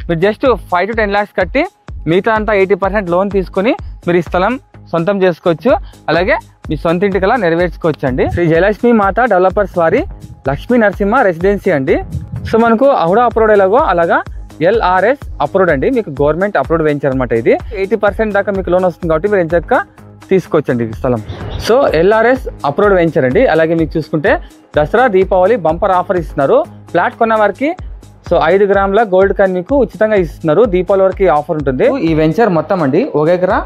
మీరు just 5 to 10 lakhs కట్టి మిగతా అంతా 80% లోన్ తీసుకొని మీరు ఈ స్థలం సొంతం చేసుకోవచ్చు. అలాగే మీ సొంత ఇంటికలా నెరవేర్చుకోవచ్చు అండి. శ్రీ జయలక్ష్మి మాత డెవలపర్స్ వారి లక్ష్మీ నరసింహ రెసిడెన్సీ అండి. సో మనకు అహుడా అప్రూవ్డ్ ఎలాగో అలాగా LRS అప్రూవ్డ్ అండి. మీకు గవర్నమెంట్ అప్రూవ్డ్ వెంచర్ అనమాట. ఇది 80% దాకా మీకు లోన్ వస్తుంది కాబట్టి మీరు ఎంచక్క తీసుకోవచ్చండి ఈ స్థలం. సో LRS అప్రూవ్డ్ వెంచర్ అండి. అలాగే మీకు చూసుకుంటే దసరా దీపావళి బంపర్ ఆఫర్ ఇస్తున్నారు. ఫ్లాట్ కొన్న వారికి సో 5 గ్రాముల గోల్డ్ కాయిన్ మీకు ఉచితంగా ఇస్తున్నారు. దీపావళి వరకు ఆఫర్ ఉంటుంది. ఈ వెంచర్ మొత్తం అండి 1 ఎకరా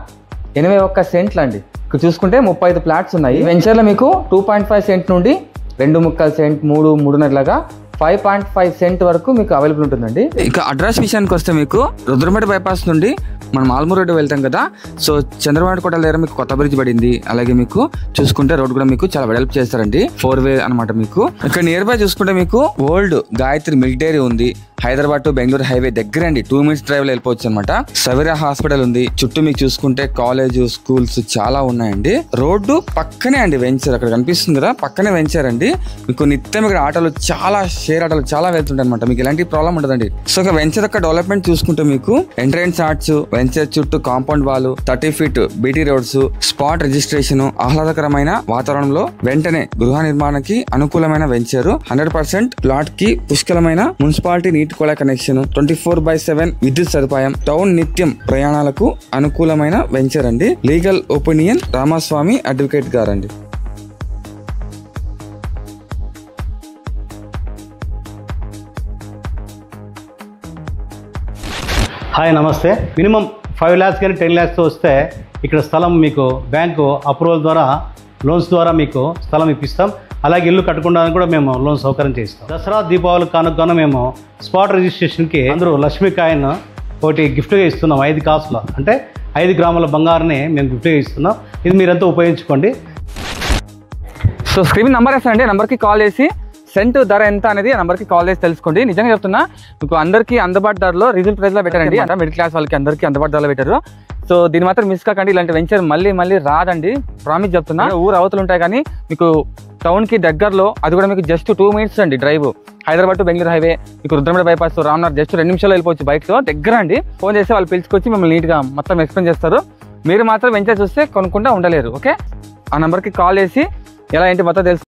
81 సెంట్లు అండి. ఇక్కడ చూసుకుంటే 35 ఫ్లాట్స్ ఉన్నాయి. ఈ వెంచర్లో మీకు 2.5 సెంట్ నుండి 2.25 సెంట్ 3.5 లాగా 5.5 సెంట్ వరకు మీకు అవైలబుల్ ఉంటుందండి. ఇక అడ్రస్ విషయానికి వస్తే మీకు రుద్రమేట బైపాస్ నుండి మనం ఆల్మూర్ రోడ్డు వెళ్తాం కదా. సో చంద్రబాబు కోటల దగ్గర మీకు కొత్త బ్రిడ్జ్ పడింది. అలాగే మీకు చూసుకుంటే రోడ్ కూడా మీకు చాలా వెడల్పు చేస్తారండి. 4-way అనమాట. మీకు ఇక్కడ నియర్ బై చూసుకుంటే మీకు ఓల్డ్ గాయత్రి మిల్క్ డైరీ ఉంది. హైదరాబాద్ టు బెంగళూరు హైవే దగ్గర అండి. 2 minutes డ్రైవ్ లో వెళ్ళిపోవచ్చు అనమాట. సవిరా హాస్పిటల్ ఉంది. చుట్టూ మీకు చూసుకుంటే కాలేజ్ స్కూల్స్ చాలా ఉన్నాయండి. రోడ్డు పక్కనే అండి వెంచర్. అక్కడ కనిపిస్తుంది కదా పక్కనే వెంచర్ అండి. మీకు నిత్యం ఇక్కడ ఆటోలు చాలా షేర్ ఆటోలు చాలా వెళ్తుంటాయి అనమాట. మీకు ఎలాంటి ప్రాబ్లం ఉండదండి. సో ఇక వెంచర్ యొక్క డెవలప్మెంట్ చూసుకుంటే మీకు ఎంట్రెన్స్ ఆర్ట్స్, వెంచర్ చుట్టూ compound wall, 30 feet BT roads, spot registration, ఆహ్లాదకరమైన వాతావరణంలో వెంటనే గృహ నిర్మాణానికి అనుకూలమైన వెంచర్. 100% ప్లాట్ కి పుష్కలమైన మున్సిపాలిటీ నీటి కొళాయి కనెక్షన్, 24/7 విద్యుత్ సదుపాయం, టౌన్ నిత్యం ప్రయాణాలకు అనుకూలమైన వెంచర్ అండి. లీగల్ ఒపీనియన్ రామస్వామి అడ్వకేట్ గారండి. హాయ్ నమస్తే. మినిమం 5 lakhs కానీ 10 lakhs వస్తే ఇక్కడ స్థలం మీకు బ్యాంకు అప్రూవల్ ద్వారా లోన్స్ ద్వారా మీకు స్థలం ఇప్పిస్తాం. అలాగే ఇల్లు కట్టుకోవడానికి కూడా మేము లోన్ సౌకర్యం చేస్తాం. దసరా దీపావళి కానుకగా మేము స్పాట్ రిజిస్ట్రేషన్కి అందరూ లక్ష్మీ కాయిన్ ఒకటి గిఫ్ట్గా ఇస్తున్నాం. 5 కాసులు అంటే 5 గ్రాముల బంగారాన్ని మేము గిఫ్ట్గా ఇస్తున్నాం. ఇది మీరంతా ఉపయోగించుకోండి. సో స్క్రీన్ నెంబర్ వేస్తానండి. నెంబర్కి కాల్ చేసి సెంట్ ధర ఎంత అనేది ఆ నెంబర్కి కాల్ చేసి తెలుసుకోండి. నిజంగా చెప్తున్నా మీకు అందరికీ అందుబాటు ధరలో రీజనబుల్ ప్రైస్లో పెట్టారండి. అంటే మిడిల్ క్లాస్ వాళ్ళకి అందరికీ అందుబాటు ధరలో పెట్టారు. సో దీని మాత్రం మిస్ కాకండి. ఇలాంటి వెంచర్ మళ్ళీ రాదండి. ప్రామిస్ చెప్తున్నా. ఊరు అవతలు ఉంటాయి కానీ మీకు టౌన్కి దగ్గరలో, అది కూడా మీకు జస్ట్ 2 minutes అండి drive. Hyderabad to Bengaluru highway మీకు రుద్రమేట బైపాస్ రామ్నగర్ జస్ట్ 2 నిమిషాలు వెళ్ళిపోవచ్చు బైక్లో. దగ్గర అండి. ఫోన్ చేస్తే వాళ్ళు పిలుచుకొచ్చి మిమ్మల్ని నీట్గా మొత్తం ఎక్స్ప్లెయిన్ చేస్తారు. మీరు మాత్రం వెంచర్ చూస్తే కొనుక్కుంటా ఉండలేరు. ఓకే, ఆ నెంబర్కి కాల్ చేసి ఎలా ఏంటి మొత్తం తెలుసు.